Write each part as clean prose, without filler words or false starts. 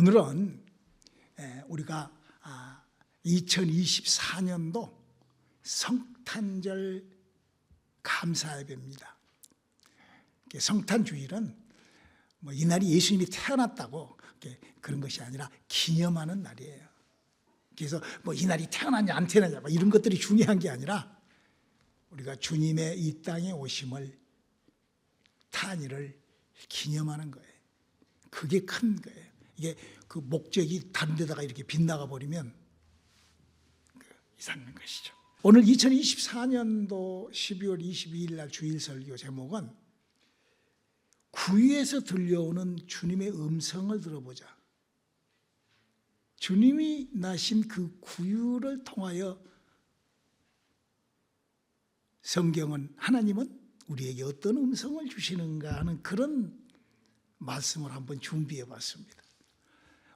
오늘은 우리가 2024년도 성탄절 감사예배입니다. 성탄주일은 이날이 예수님이 태어났다고 그런 것이 아니라 기념하는 날이에요. 그래서 이날이 태어났냐 안 태어났냐 이런 것들이 중요한 게 아니라 우리가 주님의 이 땅에 오심을 탄일을 기념하는 거예요. 그게 큰 거예요. 이게 그 목적이 다른 데다가 이렇게 빗나가 버리면 이상한 것이죠. 오늘 2024년도 12월 22일 날 주일 설교 제목은 구유에서 들려오는 주님의 음성을 들어보자. 주님이 나신 그 구유를 통하여 성경은 하나님은 우리에게 어떤 음성을 주시는가 하는 그런 말씀을 한번 준비해 봤습니다.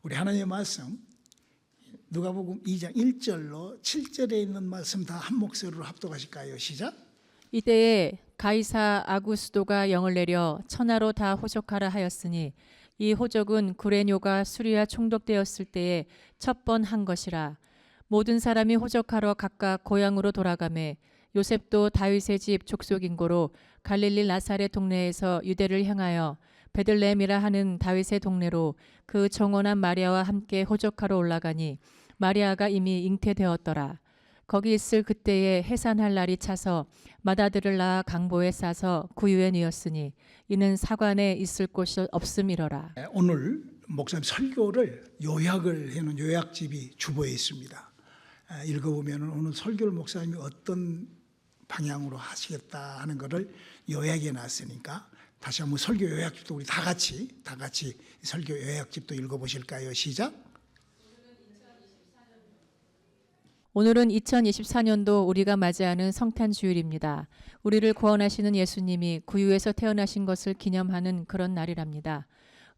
우리 하나님의 말씀 누가복음 2장 1절로 7절에 있는 말씀 다 한 목소리로 합독하실까요? 시작. 이때에 가이사 아구스도가 영을 내려 천하로 다 호적하라 하였으니 이 호적은 구레뇨가 수리와 총독되었을 때에 첫 번 한 것이라. 모든 사람이 호적하러 각각 고향으로 돌아가매 요셉도 다윗의 집 족속인 고로 갈릴리 나사렛 동네에서 유대를 향하여 베들레헴이라 하는 다윗의 동네로 그 정원한 마리아와 함께 호적하러 올라가니 마리아가 이미 잉태되었더라. 거기 있을 그때에 해산할 날이 차서 맏아들을 낳아 강보에 싸서 구유에 뉘었으니 이는 사관에 있을 곳이 없음이러라. 오늘 목사님 설교를 요약을 해놓은 요약집이 주보에 있습니다. 읽어보면 오늘 설교를 목사님이 어떤 방향으로 하시겠다 하는 것을 요약해 놨으니까 다시 한번 설교 요약집도 우리 다 같이 설교 요약집도 읽어보실까요? 시작. 오늘은 2024년도 우리가 맞이하는 성탄주일입니다. 우리를 구원하시는 예수님이 구유에서 태어나신 것을 기념하는 그런 날이랍니다.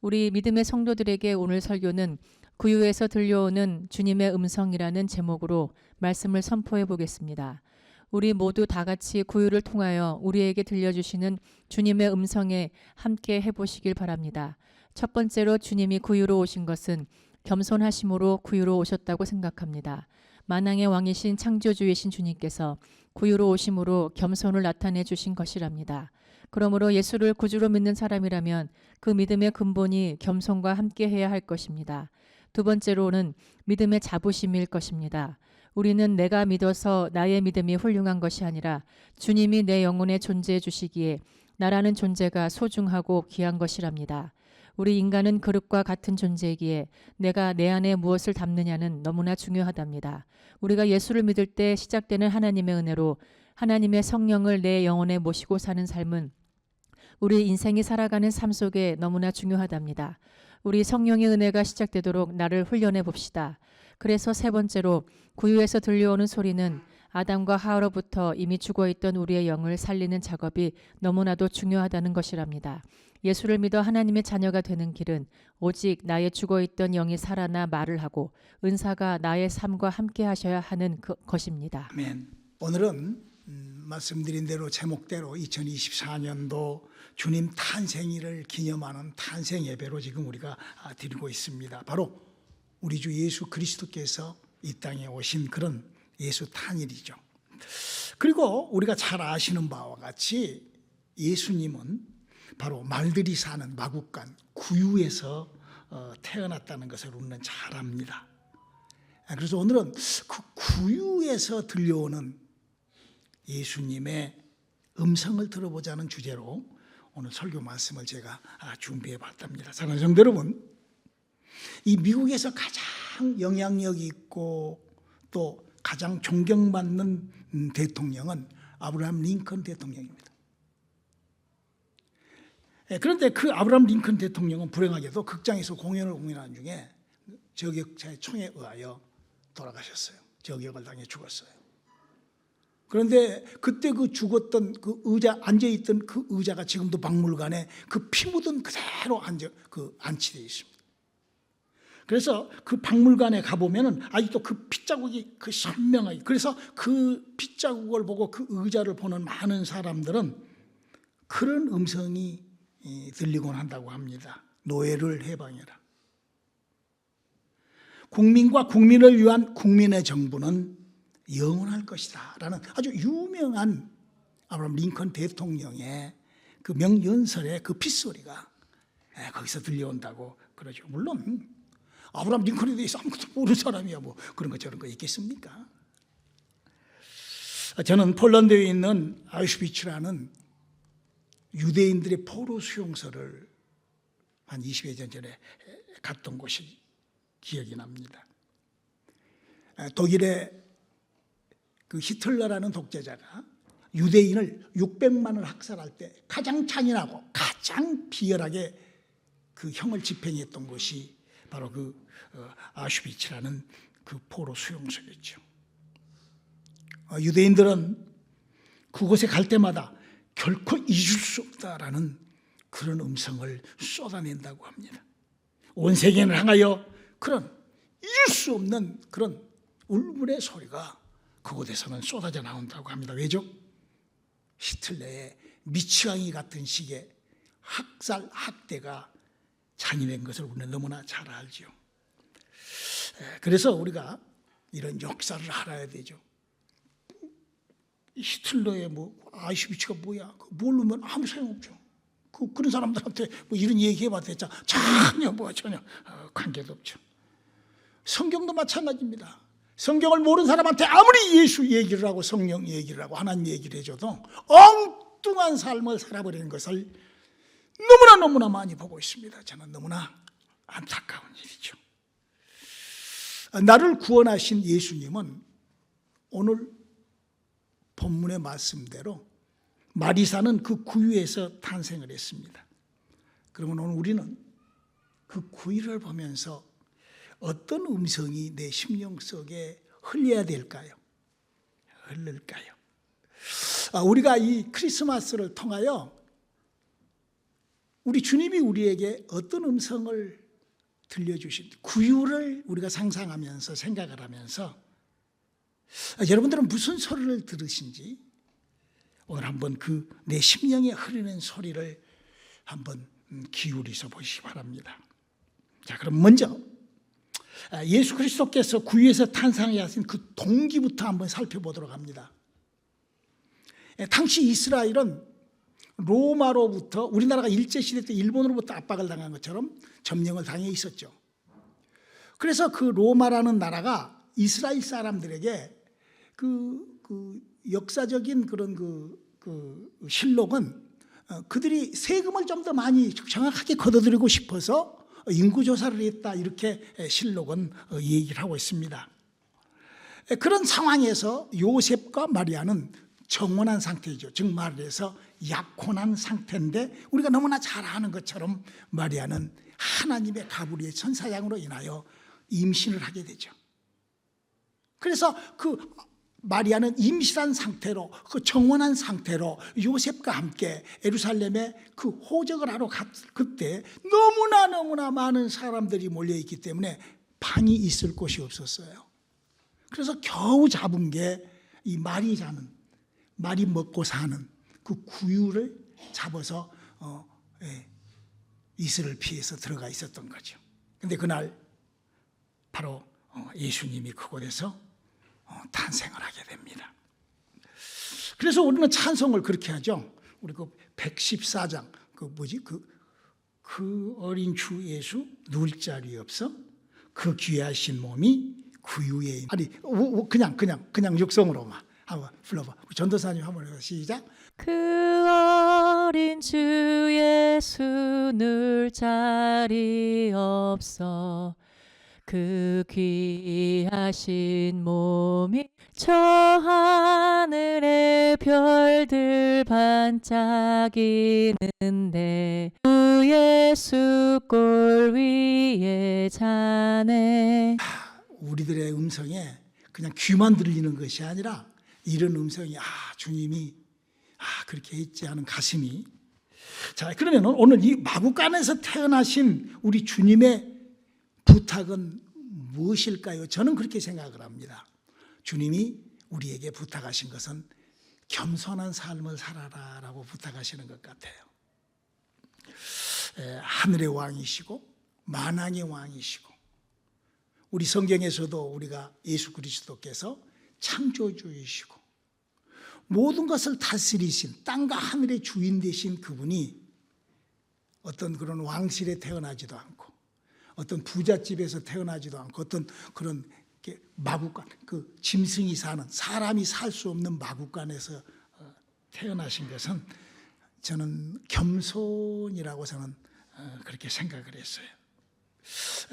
우리 믿음의 성도들에게 오늘 설교는 구유에서 들려오는 주님의 음성이라는 제목으로 말씀을 선포해 보겠습니다. 우리 모두 다 같이 구유를 통하여 우리에게 들려주시는 주님의 음성에 함께 해보시길 바랍니다. 첫 번째로 주님이 구유로 오신 것은 겸손하심으로 구유로 오셨다고 생각합니다. 만왕의 왕이신 창조주이신 주님께서 구유로 오심으로 겸손을 나타내 주신 것이랍니다. 그러므로 예수를 구주로 믿는 사람이라면 그 믿음의 근본이 겸손과 함께해야 할 것입니다. 두 번째로는 믿음의 자부심일 것입니다. 우리는 내가 믿어서 나의 믿음이 훌륭한 것이 아니라 주님이 내 영혼에 존재해 주시기에 나라는 존재가 소중하고 귀한 것이랍니다. 우리 인간은 그릇과 같은 존재이기에 내가 내 안에 무엇을 담느냐는 너무나 중요하답니다. 우리가 예수를 믿을 때 시작되는 하나님의 은혜로 하나님의 성령을 내 영혼에 모시고 사는 삶은 우리 인생이 살아가는 삶 속에 너무나 중요하답니다. 우리 성령의 은혜가 시작되도록 나를 훈련해 봅시다. 그래서 세 번째로 구유에서 들려오는 소리는 아담과 하와로부터 이미 죽어있던 우리의 영을 살리는 작업이 너무나도 중요하다는 것이랍니다. 예수를 믿어 하나님의 자녀가 되는 길은 오직 나의 죽어있던 영이 살아나 말을 하고 은사가 나의 삶과 함께 하셔야 하는 것입니다. 아멘. 오늘은 말씀드린 대로 제목대로 2024년도 주님 탄생일을 기념하는 탄생 예배로 지금 우리가 드리고 있습니다. 바로 우리 주 예수 그리스도께서 이 땅에 오신 그런 예수 탄일이죠. 그리고 우리가 잘 아시는 바와 같이 예수님은 바로 말들이 사는 마국간 구유에서 태어났다는 것을 우리는 잘 압니다. 그래서 오늘은 그 구유에서 들려오는 예수님의 음성을 들어보자는 주제로 오늘 설교 말씀을 제가 준비해 봤답니다. 사랑하는 성도 여러분, 이 미국에서 가장 영향력 있고 또 가장 존경받는 대통령은 아브라함 링컨 대통령입니다. 그런데 그 아브라함 링컨 대통령은 불행하게도 극장에서 공연하는 중에 저격차의 총에 의하여 돌아가셨어요. 저격을 당해 죽었어요. 그런데 그때 그 죽었던 그 의자 앉아있던 그 의자가 지금도 박물관에 그 피 묻은 그대로 안치되어 있습니다. 그래서 그 박물관에 가보면은 아직도 그 핏자국이 그 선명하게, 그래서 그 핏자국을 보고 그 의자를 보는 많은 사람들은 그런 음성이 들리곤 한다고 합니다. 노예를 해방해라. 국민과 국민을 위한 국민의 정부는 영원할 것이다 라는 아주 유명한 아브라함 링컨 대통령의 그 명연설의 그 핏소리가 거기서 들려온다고 그러죠. 물론 아브라함 링컨에 대해서 아무것도 모르는 사람이야 뭐 그런 거 저런 거 있겠습니까? 저는 폴란드에 있는 아우슈비츠라는 유대인들의 포로 수용소를 한 20여 년 전에 갔던 곳이 기억이 납니다. 독일의 그 히틀러라는 독재자가 유대인을 600만을 학살할 때 가장 잔인하고 가장 비열하게 그 형을 집행했던 곳이 바로 그 아우슈비츠라는 그 포로 수용소였죠. 유대인들은 그곳에 갈 때마다 결코 잊을 수 없다라는 그런 음성을 쏟아낸다고 합니다. 온 세계를 향하여 그런 잊을 수 없는 그런 울분의 소리가 그곳에서는 쏟아져 나온다고 합니다. 왜죠? 히틀러의 미치광이 같은 식의 학살, 학대가 잔인한 것을 우리는 너무나 잘 알죠. 그래서 우리가 이런 역사를 알아야 되죠. 히틀러의 아우슈비츠가 뭐야? 모르면 아무 소용없죠. 그런 사람들한테 이런 얘기 해봤자 전혀 관계도 없죠. 성경도 마찬가지입니다. 성경을 모르는 사람한테 아무리 예수 얘기를 하고 성령 얘기를 하고 하나님 얘기를 해줘도 엉뚱한 삶을 살아버리는 것을 너무나 많이 보고 있습니다. 저는 너무나 안타까운 일이죠. 나를 구원하신 예수님은 오늘 본문의 말씀대로 마리사는 그 구유에서 탄생을 했습니다. 그러면 오늘 우리는 그 구유를 보면서 어떤 음성이 내 심령 속에 흘려야 될까요? 흘릴까요? 우리가 이 크리스마스를 통하여 우리 주님이 우리에게 어떤 음성을 들려주신 구유를 우리가 상상하면서 생각을 하면서 여러분들은 무슨 소리를 들으신지 오늘 한번 그 내 심령에 흐르는 소리를 한번 기울이서 보시기 바랍니다. 자, 그럼 먼저 예수 그리스도께서 구유에서 탄생하신 그 동기부터 한번 살펴보도록 합니다. 당시 이스라엘은 로마로부터 우리나라가 일제시대 때 일본으로부터 압박을 당한 것처럼 점령을 당해 있었죠. 그래서 그 로마라는 나라가 이스라엘 사람들에게 그 역사적인 그런 그 실록은 그들이 세금을 좀 더 많이 정확하게 걷어들이고 싶어서 인구조사를 했다 이렇게 실록은 얘기를 하고 있습니다. 그런 상황에서 요셉과 마리아는 정혼한 상태이죠. 즉 말해서 약혼한 상태인데 우리가 너무나 잘 아는 것처럼 마리아는 하나님의 가부리의 천사양으로 인하여 임신을 하게 되죠. 그래서 그 마리아는 임신한 상태로 그 정혼한 상태로 요셉과 함께 예루살렘에 그 호적을 하러 그때 너무나 많은 사람들이 몰려있기 때문에 방이 있을 곳이 없었어요. 그래서 겨우 잡은 게 이 말이 먹고 사는 그 구유를 잡아서 이슬을 피해서 들어가 있었던 거죠. 근데 그날 바로 예수님이 그곳에서 탄생을 하게 됩니다. 그래서 우리는 찬송을 그렇게 하죠. 우리 그 114장 그 어린 주 예수 누울 자리 없어 그 귀하신 몸이 구유에 아니 그냥 육성으로만 한번 불러봐. 전도사님 한번 해서 시작. 그 어린 주 예수 누울 자리 없어 그 귀하신 몸이 저 하늘의 별들 반짝이는데 주 예수 골 위에 자네. 우리들의 음성에 그냥 귀만 들리는 것이 아니라 이런 음성이 주님이 그렇게 했지 하는 가슴이. 자, 그러면 오늘 이 마구간에서 태어나신 우리 주님의 부탁은 무엇일까요? 저는 그렇게 생각을 합니다. 주님이 우리에게 부탁하신 것은 겸손한 삶을 살아라라고 부탁하시는 것 같아요. 하늘의 왕이시고 만왕의 왕이시고 우리 성경에서도 우리가 예수 그리스도께서 창조주이시고 모든 것을 다스리신 땅과 하늘의 주인 되신 그분이 어떤 그런 왕실에 태어나지도 않고 어떤 부잣집에서 태어나지도 않고 어떤 그런 마구간, 그 짐승이 사는, 사람이 살 수 없는 마구간에서 태어나신 것은 저는 겸손이라고 저는 그렇게 생각을 했어요.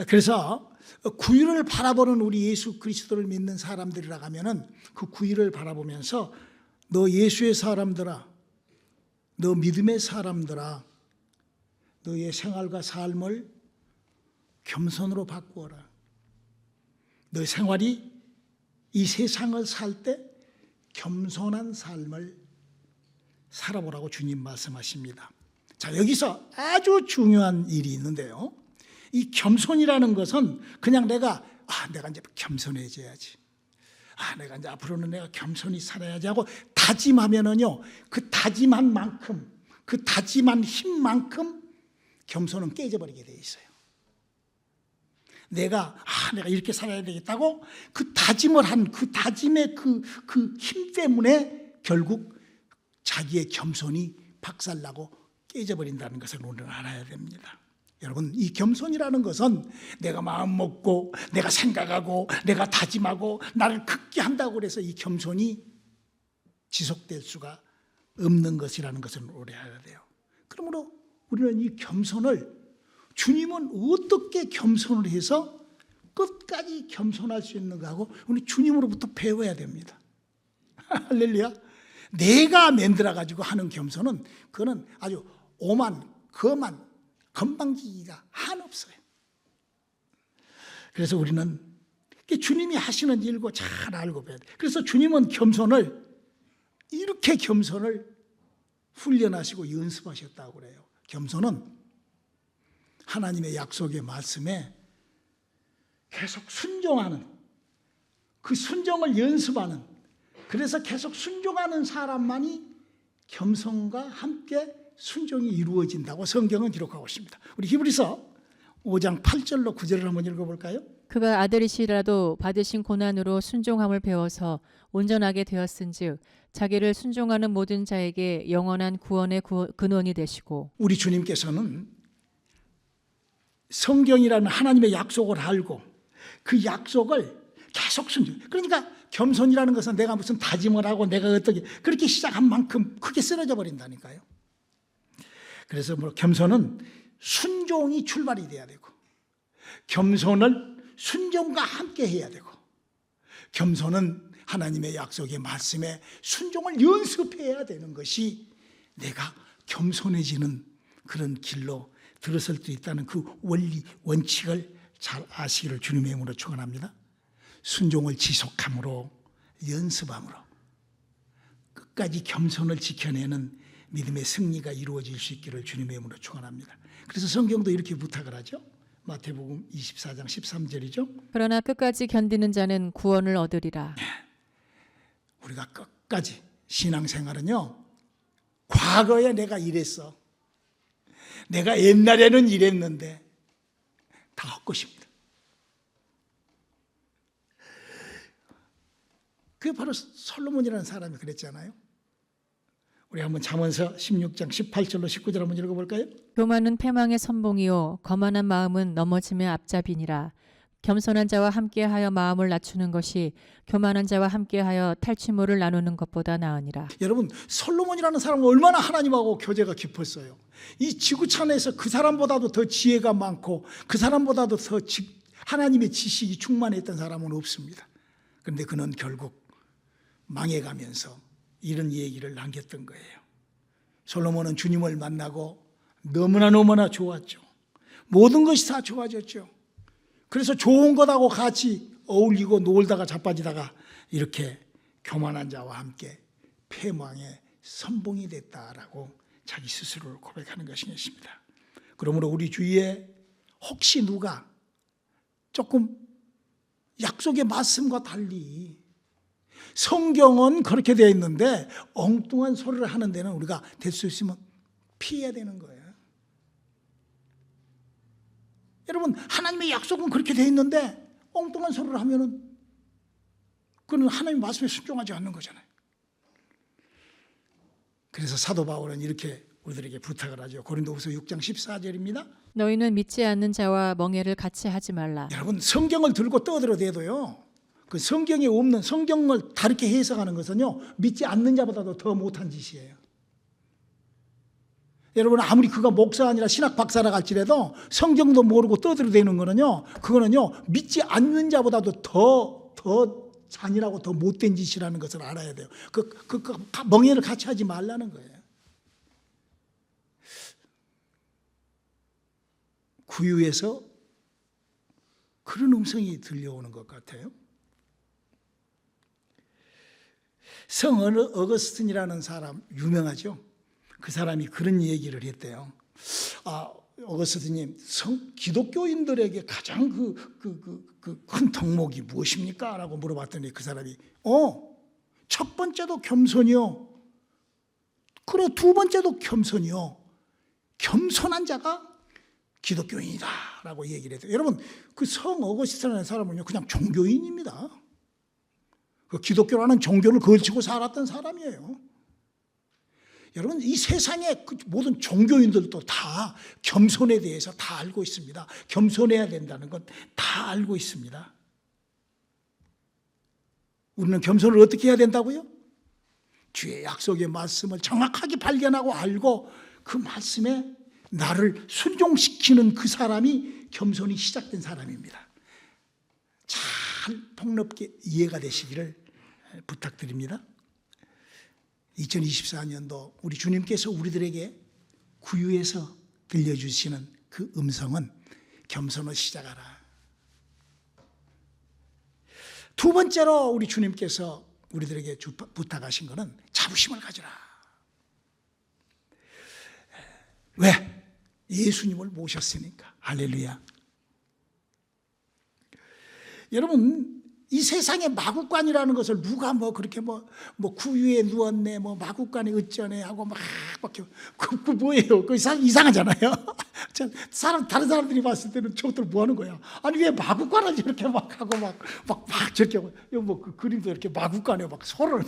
그래서 구유를 바라보는 우리 예수 그리스도를 믿는 사람들이라 하면은 그 구유를 바라보면서 너 예수의 사람들아, 너 믿음의 사람들아, 너의 생활과 삶을 겸손으로 바꾸어라. 너의 생활이 이 세상을 살 때 겸손한 삶을 살아보라고 주님 말씀하십니다. 자, 여기서 아주 중요한 일이 있는데요. 이 겸손이라는 것은 그냥 내가 이제 겸손해져야지. 내가 이제 앞으로는 내가 겸손히 살아야지 하고 다짐하면은요, 그 다짐한 만큼, 그 다짐한 힘만큼 겸손은 깨져버리게 돼 있어요. 내가 이렇게 살아야 되겠다고 그 다짐을 한 그 다짐의 그 힘 때문에 결국 자기의 겸손이 박살나고 깨져버린다는 것을 우리는 알아야 됩니다. 여러분, 이 겸손이라는 것은 내가 마음 먹고 내가 생각하고 내가 다짐하고 나를 굳게 한다고 해서 이 겸손이 지속될 수가 없는 것이라는 것을 우리 알아야 돼요. 그러므로 우리는 이 겸손을, 주님은 어떻게 겸손을 해서 끝까지 겸손할 수 있는가 하고 우리 주님으로부터 배워야 됩니다. 할렐루야. 내가 만들어가지고 하는 겸손은 그거는 아주 오만, 거만, 건방지기가 한없어요. 그래서 우리는 주님이 하시는 일고 잘 알고 배워야 돼요. 그래서 주님은 이렇게 겸손을 훈련하시고 연습하셨다고 그래요. 겸손은 하나님의 약속의 말씀에 계속 순종하는, 그 순종을 연습하는, 그래서 계속 순종하는 사람만이 겸손과 함께 순종이 이루어진다고 성경은 기록하고 있습니다. 우리 히브리서 5장 8절로 9절을 한번 읽어볼까요? 그가 아들이시라도 받으신 고난으로 순종함을 배워서 온전하게 되었은즉 자기를 순종하는 모든 자에게 영원한 구원의 근원이 되시고. 우리 주님께서는 성경이라는 하나님의 약속을 알고 그 약속을 계속 순종. 그러니까 겸손이라는 것은 내가 무슨 다짐을 하고 내가 어떻게 그렇게 시작한 만큼 크게 쓰러져 버린다니까요. 그래서 겸손은 순종이 출발이 돼야 되고, 겸손을 순종과 함께 해야 되고, 겸손은 하나님의 약속의 말씀에 순종을 연습해야 되는 것이 내가 겸손해지는 그런 길로 들어설 수 있다는 그 원리, 원칙을 잘 아시기를 주님의 이름으로 축원합니다. 순종을 지속함으로, 연습함으로 끝까지 겸손을 지켜내는 믿음의 승리가 이루어질 수 있기를 주님의 이름으로 축원합니다. 그래서 성경도 이렇게 부탁을 하죠. 마태복음 24장 13절이죠. 그러나 끝까지 견디는 자는 구원을 얻으리라. 우리가 끝까지 신앙생활은요, 과거에 내가 이랬어, 내가 옛날에는 이랬는데 다 헛것입니다. 그게 바로 솔로몬이라는 사람이 그랬잖아요. 우리 한번 잠언서 16장 18절로 19절 한번 읽어볼까요? 교만은 패망의 선봉이요 거만한 마음은 넘어짐의 앞잡이니라. 겸손한 자와 함께하여 마음을 낮추는 것이 교만한 자와 함께하여 탈취물을 나누는 것보다 나으니라. 여러분, 솔로몬이라는 사람은 얼마나 하나님하고 교제가 깊었어요. 이 지구촌에서 그 사람보다도 더 지혜가 많고 그 사람보다도 더 하나님의 지식이 충만했던 사람은 없습니다. 그런데 그는 결국 망해가면서 이런 얘기를 남겼던 거예요. 솔로몬은 주님을 만나고 너무나 좋았죠. 모든 것이 다 좋아졌죠. 그래서 좋은 것하고 같이 어울리고 놀다가 자빠지다가 이렇게 교만한 자와 함께 패망의 선봉이 됐다라고 자기 스스로를 고백하는 것이 있습니다. 그러므로 우리 주위에 혹시 누가 조금 약속의 말씀과 달리 성경은 그렇게 되어 있는데 엉뚱한 소리를 하는 데는 우리가 될 수 있으면 피해야 되는 거예요. 여러분, 하나님의 약속은 그렇게 되어 있는데 엉뚱한 소리를 하면은 그는 하나님 말씀에 순종하지 않는 거잖아요. 그래서 사도 바울은 이렇게 우리들에게 부탁을 하죠. 고린도후서 6장 14절입니다. 너희는 믿지 않는 자와 멍해를 같이 하지 말라. 여러분 성경을 들고 떠들어대도요. 그 성경에 없는 성경을 다르게 해석하는 것은요. 믿지 않는 자보다도 더 못한 짓이에요. 여러분 아무리 그가 목사 아니라 신학 박사라 할지라도 성경도 모르고 떠들어대는 거는요. 그거는요. 믿지 않는 자보다도 더 잔인하고 더 못된 짓이라는 것을 알아야 돼요. 그 멍해를 같이 하지 말라는 거예요. 구유에서 그런 음성이 들려오는 것 같아요. 성 어거스틴이라는 사람 유명하죠. 그 사람이 그런 얘기를 했대요. 어거스틴님, 기독교인들에게 가장 큰 덕목이 무엇입니까? 라고 물어봤더니 그 사람이 첫 번째도 겸손이요. 그래, 두 번째도 겸손이요. 겸손한 자가 기독교인이다 라고 얘기를 해요. 여러분 그 성 어거스틴이라는 사람은요 그냥 종교인입니다. 그 기독교라는 종교를 걸치고 살았던 사람이에요. 여러분 이 세상의 그 모든 종교인들도 다 겸손에 대해서 다 알고 있습니다. 겸손해야 된다는 건 다 알고 있습니다. 우리는 겸손을 어떻게 해야 된다고요? 주의 약속의 말씀을 정확하게 발견하고 알고 그 말씀에 나를 순종시키는 그 사람이 겸손이 시작된 사람입니다. 잘 폭넓게 이해가 되시기를 부탁드립니다. 2024년도 우리 주님께서 우리들에게 구유에서 들려주시는 그 음성은 겸손을 시작하라. 두 번째로 우리 주님께서 우리들에게 부탁하신 것은 자부심을 가져라. 왜? 예수님을 모셨으니까. 할렐루야. 여러분 이 세상에 마구간이라는 것을 누가 그렇게 구유에 누웠네 마구간에 어쩌네 하고 그 뭐예요? 그 이상하잖아요. 다른 사람들이 봤을 때는 저것들 뭐 하는 거야? 아니 왜 마구간을 이렇게 하고 저렇게 그 그림도 이렇게 마구간에 소를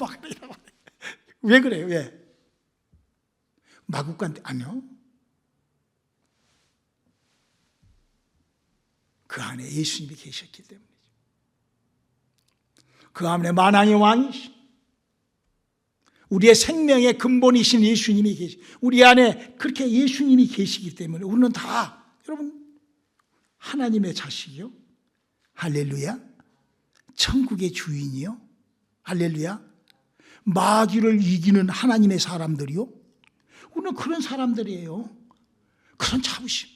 왜 그래요? 왜? 마구간 아니요. 그 안에 예수님이 계셨기 때문이죠. 그 안에 만왕의 왕이신 우리의 생명의 근본이신 예수님이 우리 안에 그렇게 예수님이 계시기 때문에 우리는 다 여러분 하나님의 자식이요. 할렐루야. 천국의 주인이요. 할렐루야. 마귀를 이기는 하나님의 사람들이요. 우리는 그런 사람들이에요. 그런 자부심.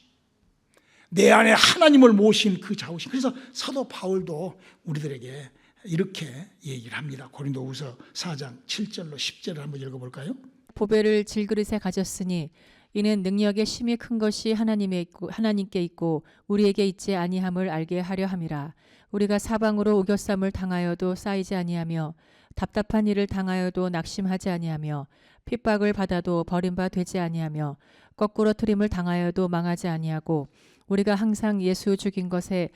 내 안에 하나님을 모신 그 자부심. 그래서 사도 바울도 우리들에게 이렇게 얘기를 합니다. 고린도후서 4장 7절로 10절을 한번 읽어볼까요? 보배를 질그릇에 가졌으니 이는 능력의 심히 큰 것이 하나님께 있고 우리에게 있지 아니함을 알게 하려 함이라. 우리가 사방으로 우겨쌈을 당하여도 쌓이지 아니하며 답답한 일을 당하여도 낙심하지 아니하며 핍박을 받아도 버림바 되지 아니하며 거꾸로 트림을 당하여도 망하지 아니하고 우리가 항상 예수 죽인 것을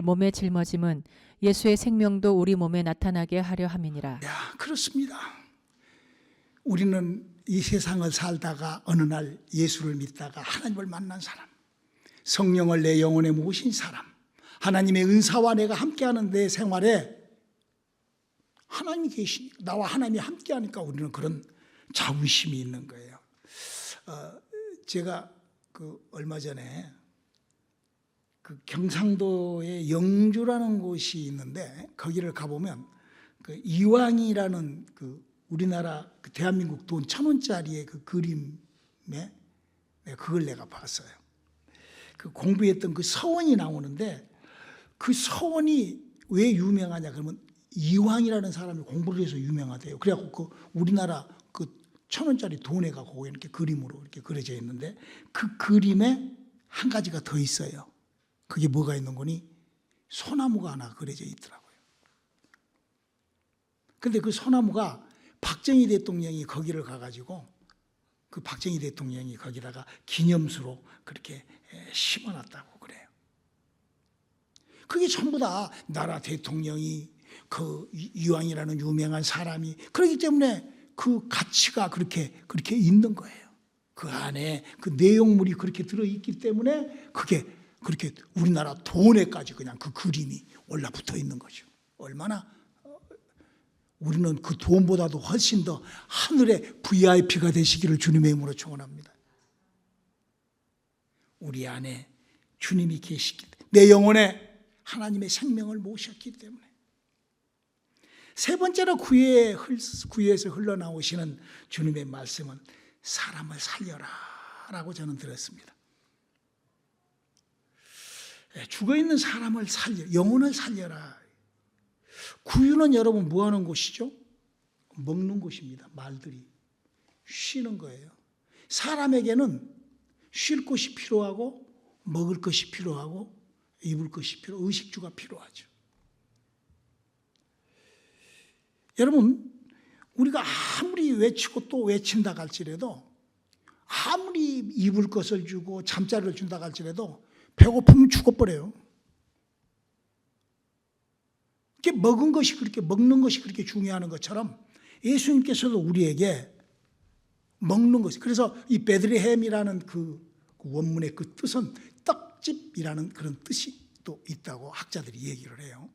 몸에 짊어짐은 예수의 생명도 우리 몸에 나타나게 하려 함이니라. 그렇습니다. 우리는 이 세상을 살다가 어느 날 예수를 믿다가 하나님을 만난 사람, 성령을 내 영혼에 모신 사람, 하나님의 은사와 내가 함께하는 내 생활에 하나님이 계시니까 나와 하나님이 함께하니까 우리는 그런 자부심이 있는 거예요. 제가 얼마 전에 경상도에 영주라는 곳이 있는데 거기를 가보면 이왕이라는 우리나라 대한민국 돈 1,000원짜리의 그 그림에 그걸 내가 봤어요. 공부했던 그 서원이 나오는데 그 서원이 왜 유명하냐 그러면 이왕이라는 사람이 공부를 해서 유명하대요. 그래갖고 우리나라 1,000원짜리 돈에가 거기 이렇게 그림으로 이렇게 그려져 있는데 그 그림에 한 가지가 더 있어요. 그게 뭐가 있는 거니? 소나무가 하나 그려져 있더라고요. 근데 그 소나무가 박정희 대통령이 거기를 가가지고 그 박정희 대통령이 거기다가 기념수로 그렇게 심어놨다고 그래요. 그게 전부 다 나라 대통령이 그 이왕이라는 유명한 사람이 그렇기 때문에 그 가치가 그렇게 있는 거예요. 그 안에 그 내용물이 그렇게 들어있기 때문에 그게 그렇게 우리나라 돈에까지 그냥 그 그림이 올라붙어 있는 거죠. 얼마나 우리는 그 돈보다도 훨씬 더 하늘의 VIP가 되시기를 주님의 이름으로 축원합니다. 우리 안에 주님이 계시기 때문에 내 영혼에 하나님의 생명을 모셨기 때문에. 세 번째로 구유에서 흘러나오시는 주님의 말씀은 사람을 살려라 라고 저는 들었습니다. 죽어있는 사람을 영혼을 살려라. 구유는 여러분 뭐 하는 곳이죠? 먹는 곳입니다. 말들이 쉬는 거예요. 사람에게는 쉴 곳이 필요하고 먹을 것이 필요하고 입을 것이 의식주가 필요하죠. 여러분, 우리가 아무리 외치고 또 외친다 할지라도, 아무리 입을 것을 주고 잠자리를 준다 할지라도 배고프면 죽어버려요. 먹는 것이 그렇게 중요한 것처럼 예수님께서도 우리에게 먹는 것. 그래서 이 베들레헴이라는 그 원문의 그 뜻은 떡집이라는 그런 뜻이 또 있다고 학자들이 얘기를 해요.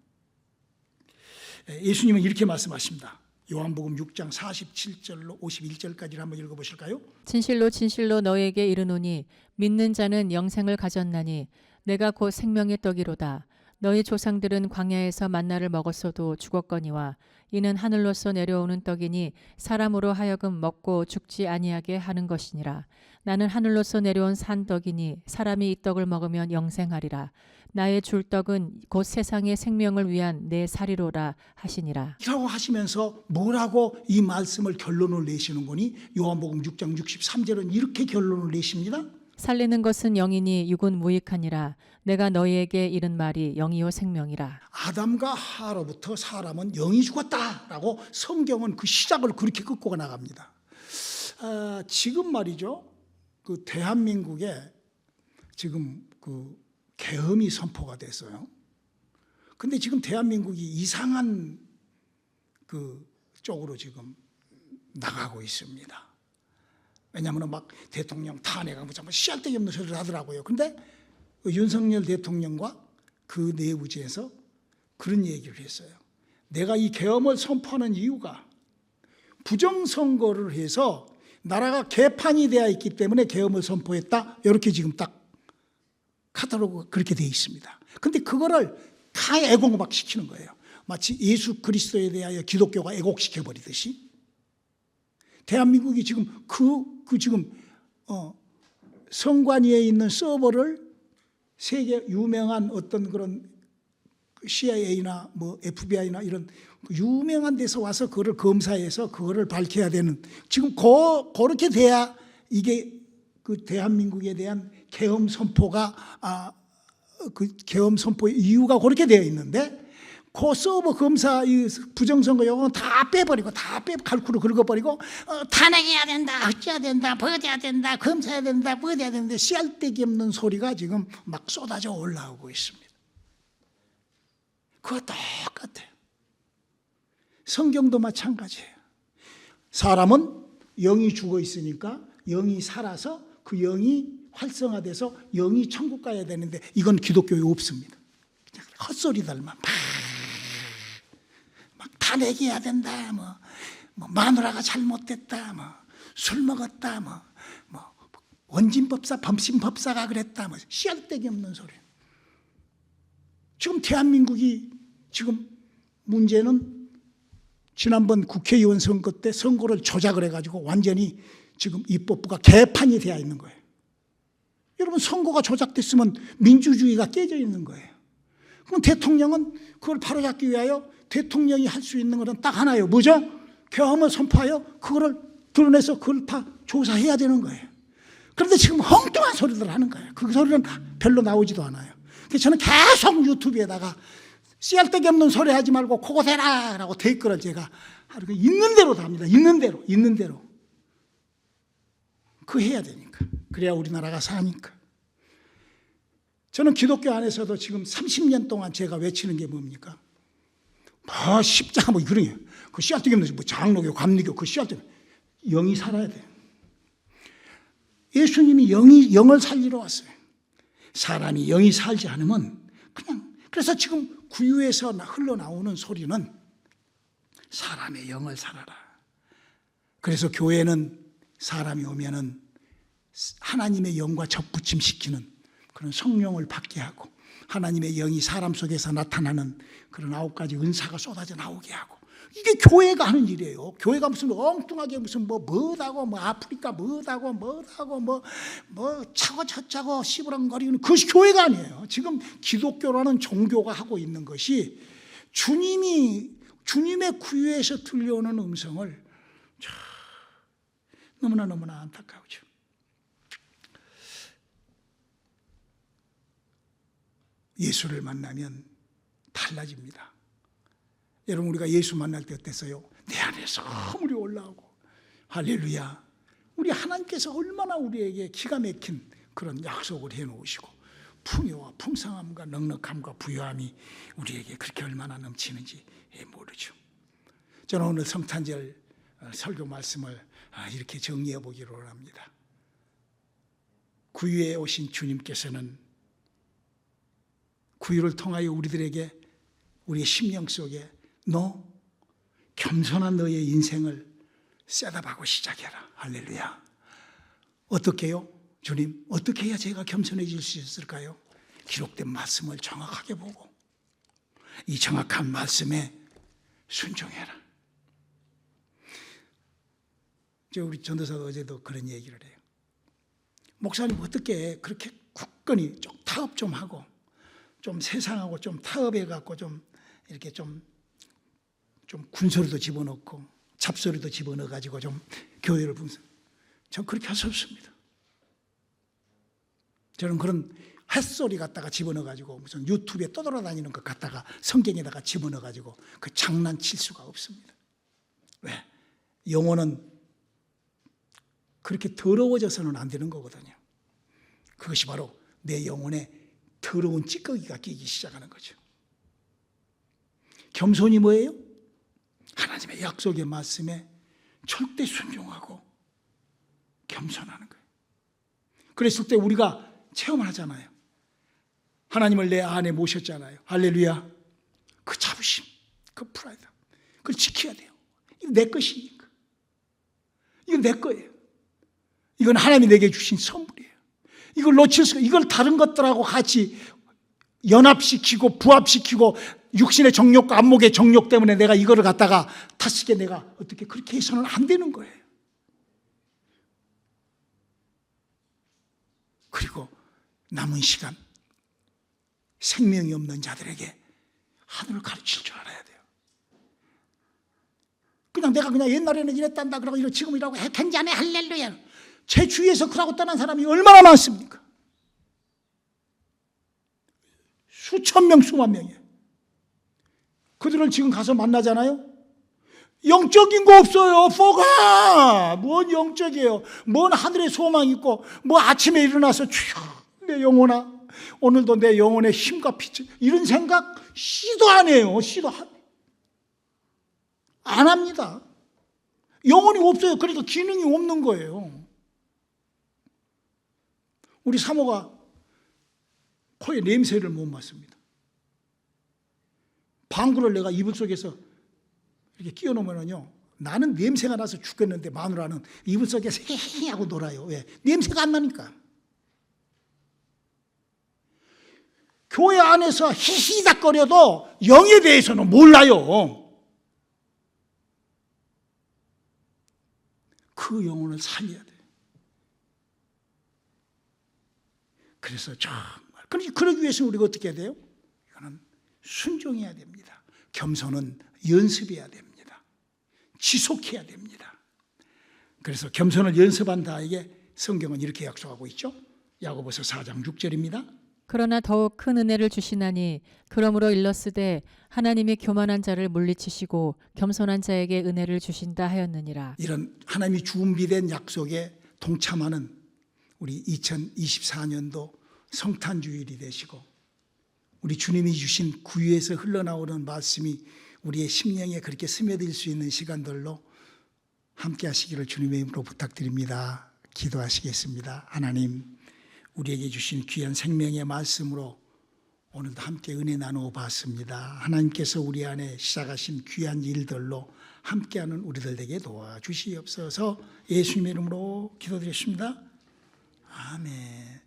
예수님은 이렇게 말씀하십니다. 요한복음 6장 47절로 51절까지를 한번 읽어보실까요? 진실로 진실로 너에게 이르노니 믿는 자는 영생을 가졌나니 내가 곧 생명의 떡이로다. 너희 조상들은 광야에서 만나를 먹었어도 죽었거니와 이는 하늘로서 내려오는 떡이니 사람으로 하여금 먹고 죽지 아니하게 하는 것이니라. 나는 하늘로서 내려온 산떡이니 사람이 이 떡을 먹으면 영생하리라. 나의 줄 떡은 곧 세상의 생명을 위한 내 살이로라 하시니라. 이라고 하시면서 뭐라고 이 말씀을 결론을 내시는 거니? 요한복음 6장 63절은 이렇게 결론을 내십니다. 살리는 것은 영이니 육은 무익하니라. 내가 너희에게 이른 말이 영이요 생명이라. 아담과 하로부터 사람은 영이 죽었다라고 성경은 그 시작을 그렇게 끊고 나갑니다. 지금 말이죠. 그 대한민국에 지금 그 계엄이 선포가 됐어요. 근데 지금 대한민국이 이상한 그 쪽으로 지금 나가고 있습니다. 왜냐하면 막 대통령 탄핵하고 뭐 씨알데기 없는 소리를 하더라고요. 근데 윤석열 대통령과 그 내부지에서 그런 얘기를 했어요. 내가 이 계엄을 선포하는 이유가 부정선거를 해서 나라가 개판이 되어 있기 때문에 계엄을 선포했다. 이렇게 지금 딱 카탈로그가 그렇게 되어 있습니다. 근데 그거를 다 애곡막 시키는 거예요. 마치 예수 그리스도에 대하여 기독교가 애곡시켜버리듯이. 대한민국이 지금 지금 성관위에 있는 서버를 세계 유명한 어떤 그런 CIA나 뭐 FBI나 이런 유명한 데서 와서 그거를 검사해서 그거를 밝혀야 되는, 지금 그렇게 돼야 이게 그 대한민국에 대한 계엄 선포가 그 계엄 선포의 이유가 그렇게 되어 있는데, 그 서버 검사 이 부정선거 요거는 다 빼버리고 칼쿠로 긁어버리고 탄핵해야 된다, 어찌해야 된다, 버텨야 된다, 검사해야 된다, 버텨야 된다, 씨알데기 없는 소리가 지금 막 쏟아져 올라오고 있습니다. 그거 똑같아요. 성경도 마찬가지예요. 사람은 영이 죽어 있으니까 영이 살아서 그 영이 활성화돼서 영이 천국 가야 되는데 이건 기독교에 없습니다. 그냥 헛소리들만 막 탄핵해야 된다, 뭐 마누라가 잘못됐다, 술 먹었다, 원진법사 범신법사가 그랬다, 씨알데기 없는 소리. 지금 대한민국이 지금 문제는 지난번 국회의원 선거 때 선거를 조작을 해가지고 완전히 지금 입법부가 개판이 되어 있는 거예요. 여러분, 선거가 조작됐으면 민주주의가 깨져 있는 거예요. 그럼 대통령은 그걸 바로잡기 위하여 대통령이 할 수 있는 것은 딱 하나예요. 뭐죠? 계엄을 선포하여 그거를 드러내서 그걸 다 조사해야 되는 거예요. 그런데 지금 엉뚱한 소리들 하는 거예요. 그 소리는 별로 나오지도 않아요. 그래서 저는 계속 유튜브에다가 씨알데기 없는 소리 하지 말고 그거 대라 라고 댓글을 제가 있는 대로 답니다. 있는 대로. 그 해야 되니까. 그래야 우리나라가 사니까. 저는 기독교 안에서도 지금 30년 동안 제가 외치는 게 뭡니까? 뭐 십자가 뭐 그런 게 그 씨앗되기 없는 뭐 장로교, 감리교 그 씨앗되기 영이 살아야 돼. 예수님이 영을 살리러 왔어요. 사람이 영이 살지 않으면 그냥 그래서 지금 구유에서 흘러나오는 소리는 사람의 영을 살아라. 그래서 교회는 사람이 오면은 하나님의 영과 접붙임시키는 그런 성령을 받게 하고 하나님의 영이 사람 속에서 나타나는 그런 9가지 은사가 쏟아져 나오게 하고 이게 교회가 하는 일이에요. 교회가 무슨 엉뚱하게 무슨 뭐하고 뭐 아프리카 뭐하고 뭐 차고 저차고 씨부렁거리는 그것이 교회가 아니에요. 지금 기독교라는 종교가 하고 있는 것이 주님의 구유에서 들려오는 음성을 너무나 안타까우죠. 예수를 만나면 달라집니다. 여러분 우리가 예수 만날 때 어땠어요? 내 안에서 허물이 올라오고 할렐루야. 우리 하나님께서 얼마나 우리에게 기가 막힌 그런 약속을 해놓으시고 풍요와 풍성함과 넉넉함과 부유함이 우리에게 그렇게 얼마나 넘치는지 모르죠. 저는 오늘 성탄절 설교 말씀을 이렇게 정리해 보기로 합니다. 구유에 오신 주님께서는 구유를 통하여 우리들에게 우리의 심령 속에 너 겸손한 너의 인생을 셋업하고 시작해라. 할렐루야. 어떻게 해요? 주님 어떻게 해야 제가 겸손해질 수 있을까요? 기록된 말씀을 정확하게 보고 이 정확한 말씀에 순종해라. 우리 전도사가 어제도 그런 얘기를 해요. 목사님 어떻게 그렇게 굳건히 좀 타협 좀 하고 좀 세상하고 좀 타협해 갖고 좀 이렇게 좀 군소리도 집어넣고 잡소리도 집어넣어 가지고 좀 교회를 분석. 전 그렇게 할 수 없습니다. 저는 그런 햇소리 갖다가 집어넣어 가지고 무슨 유튜브에 떠돌아다니는 것 갖다가 성경에다가 집어넣어 가지고 그 장난칠 수가 없습니다. 왜? 영혼은 그렇게 더러워져서는 안 되는 거거든요. 그것이 바로 내 영혼에 더러운 찌꺼기가 끼기 시작하는 거죠. 겸손이 뭐예요? 하나님의 약속의 말씀에 절대 순종하고 겸손하는 거예요. 그랬을 때 우리가 체험하잖아요. 하나님을 내 안에 모셨잖아요. 할렐루야. 그 자부심, 그 프라이드, 그걸 지켜야 돼요. 이거 내 것이니까. 이건 내 거예요. 이건 하나님이 내게 주신 선물이에요. 이걸 놓칠 수가, 이걸 다른 것들하고 같이 연합시키고 부합시키고 육신의 정욕과 안목의 정욕 때문에 내가 이거를 갖다가 탓스게 내가 어떻게 그렇게 해서는 안 되는 거예요. 그리고 남은 시간 생명이 없는 자들에게 하늘을 가르칠 줄 알아야 돼요. 그냥 내가 그냥 옛날에는 이랬단다 그러고 지금 이라고 괜찮아 할렐루야. 제 주위에서 그러고 떠난 사람이 얼마나 많습니까? 수천 명, 수만 명이에요. 그들을 지금 가서 만나잖아요. 영적인 거 없어요. 뭐가? 뭔 영적이에요. 뭔 하늘에 소망 있고 뭐 아침에 일어나서 주여 내 영혼아 오늘도 내 영혼의 힘과 빛 이런 생각 시도 안 해요. 시도 안 합니다. 영혼이 없어요. 그러니까 기능이 없는 거예요. 우리 사모가 코에 냄새를 못 맡습니다. 방구를 내가 이불 속에서 이렇게 끼워 놓으면요, 나는 냄새가 나서 죽겠는데 마누라는 이불 속에서 헤헤 하고 놀아요. 왜? 냄새가 안 나니까. 교회 안에서 히히닥거려도 영에 대해서는 몰라요. 그 영혼을 살려야 돼요. 그래서 정말 그러기 위해서는 우리가 어떻게 해야 돼요? 이거는 순종해야 됩니다. 겸손은 연습해야 됩니다. 지속해야 됩니다. 그래서 겸손을 연습한 자에게 성경은 이렇게 약속하고 있죠. 야고보서 4장 6절입니다. 그러나 더욱 큰 은혜를 주시나니 그러므로 일렀으되 하나님이 교만한 자를 물리치시고 겸손한 자에게 은혜를 주신다 하였느니라. 이런 하나님이 준비된 약속에 동참하는 우리 2024년도 성탄 주일이 되시고 우리 주님이 주신 구유에서 흘러나오는 말씀이 우리의 심령에 그렇게 스며들 수 있는 시간들로 함께 하시기를 주님의 이름으로 부탁드립니다. 기도하시겠습니다. 하나님, 우리에게 주신 귀한 생명의 말씀으로 오늘도 함께 은혜 나누어 봤습니다. 하나님께서 우리 안에 시작하신 귀한 일들로 함께하는 우리들 되게 도와주시옵소서. 예수님의 이름으로 기도드렸습니다. 아멘.